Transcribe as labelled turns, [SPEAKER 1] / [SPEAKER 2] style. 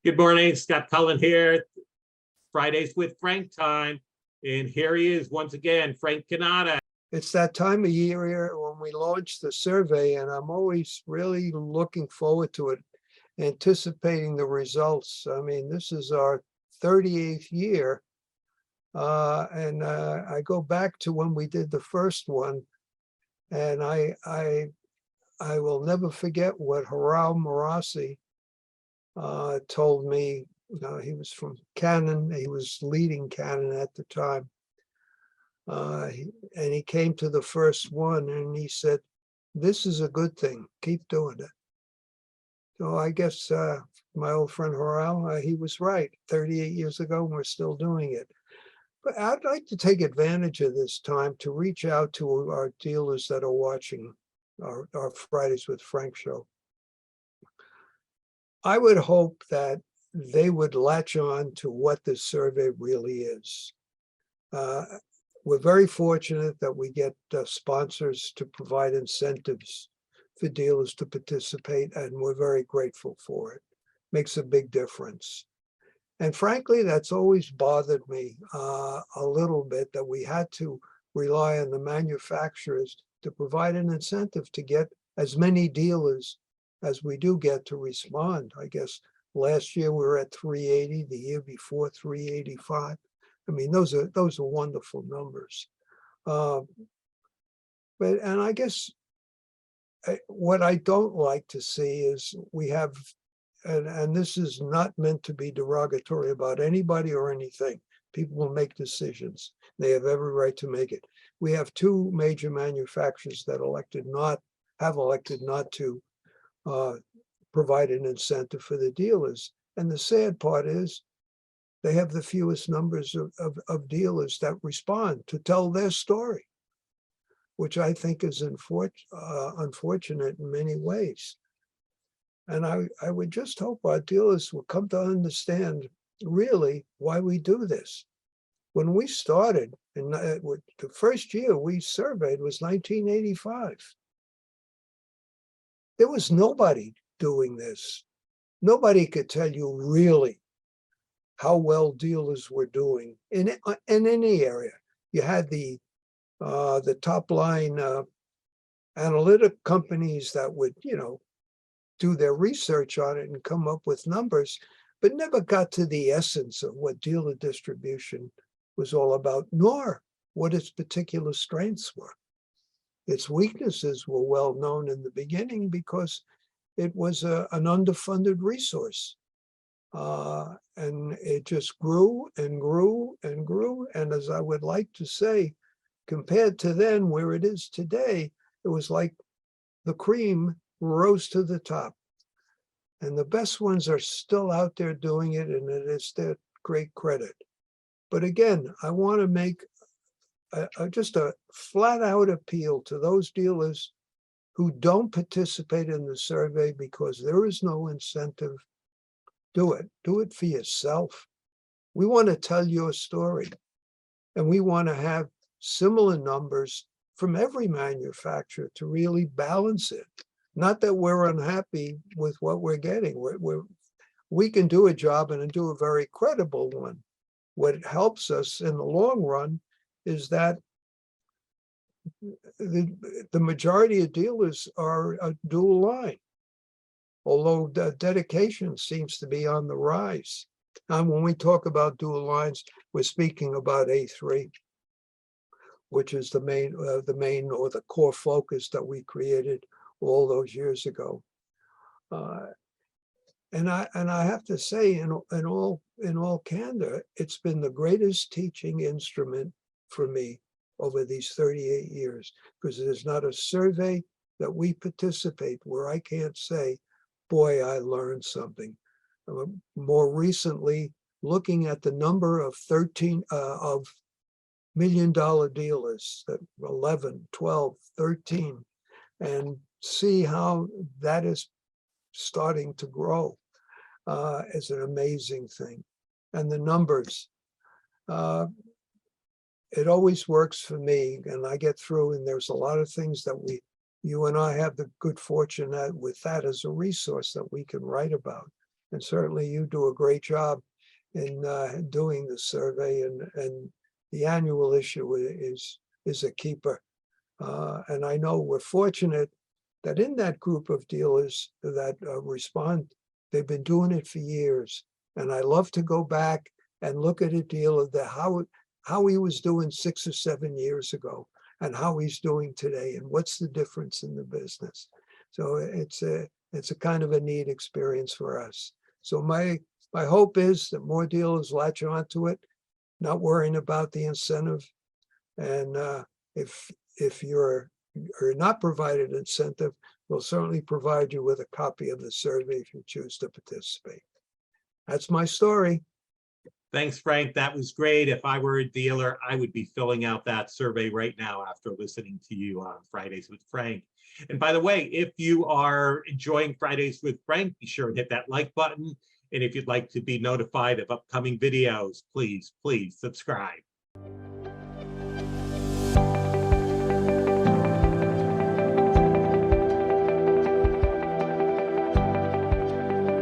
[SPEAKER 1] Good morning, Scott Cullen here. Fridays with Frank time. And here he is once again, Frank Cannata.
[SPEAKER 2] It's that time of year here when we launch the survey, and I'm always really looking forward to it, anticipating the results. I mean, this is our 38th year. I go back to when we did the first one, and I will never forget what Haral Marasi told me. He was from Canon. He was leading Canon at the time. And he came to the first one and he said, "This is a good thing. Keep doing it." So I guess my old friend Haral, he was right 38 years ago, and we're still doing it. But I'd like to take advantage of this time to reach out to our dealers that are watching our Fridays with Frank show. I would hope that they would latch on to what this survey really is. We're very fortunate that we get sponsors to provide incentives for dealers to participate, and we're very grateful for it. Makes a big difference. And frankly, that's always bothered me a little bit, that we had to rely on the manufacturers to provide an incentive to get as many dealers as we do get to respond. I guess last year we were at 380, the year before 385. I mean, those are wonderful numbers. And I guess what I don't like to see is we have, and this is not meant to be derogatory about anybody or anything. People will make decisions. They have every right to make it. We have two major manufacturers that have elected not to provide an incentive for the dealers. And the sad part is they have the fewest numbers of dealers that respond to tell their story, which I think is unfortunate in many ways. And I would just hope our dealers will come to understand really why we do this. When we started, and the first year we surveyed was 1985. There was nobody doing this. Nobody could tell you really how well dealers were doing in any area. You had the top line analytic companies that would, do their research on it and come up with numbers, but never got to the essence of what dealer distribution was all about, nor what its particular strengths were. Its weaknesses were well known in the beginning because it was an underfunded resource. And it just grew and grew and grew. And as I would like to say, compared to then where it is today, it was like the cream rose to the top. And the best ones are still out there doing it, and it is their great credit. But again, I want to make just a flat out appeal to those dealers who don't participate in the survey because there is no incentive. Do it. Do it for yourself. We want to tell your story, and we want to have similar numbers from every manufacturer to really balance it. Not that we're unhappy with what we're getting. We can do a job and do a very credible one. What helps us in the long run is that the majority of dealers are a dual line, although the dedication seems to be on the rise. And when we talk about dual lines, we're speaking about A3, which is the main or the core focus that we created all those years ago. And I have to say, in all candor, it's been the greatest teaching instrument for me over these 38 years, because there's not a survey that we participate where I can't say, boy, I learned something. More recently, looking at the number of $13 million dealers, that 11, 12, 13, and see how that is starting to grow is an amazing thing. And the numbers, it always works for me, and I get through, and there's a lot of things that you and I have the good fortune with that as a resource that we can write about. And certainly you do a great job in doing the survey, and the annual issue is a keeper. And I know we're fortunate that in that group of dealers that respond, they've been doing it for years. And I love to go back and look at a dealer that how he was doing 6 or 7 years ago and how he's doing today, and what's the difference in the business. So it's a kind of a neat experience for us. So my hope is that more dealers latch onto it, not worrying about the incentive. And if you're not provided incentive, we'll certainly provide you with a copy of the survey if you choose to participate. That's my story.
[SPEAKER 1] Thanks, Frank. That was great. If I were a dealer, I would be filling out that survey right now after listening to you on Fridays with Frank. And by the way, if you are enjoying Fridays with Frank, be sure and hit that like button. And if you'd like to be notified of upcoming videos, please subscribe.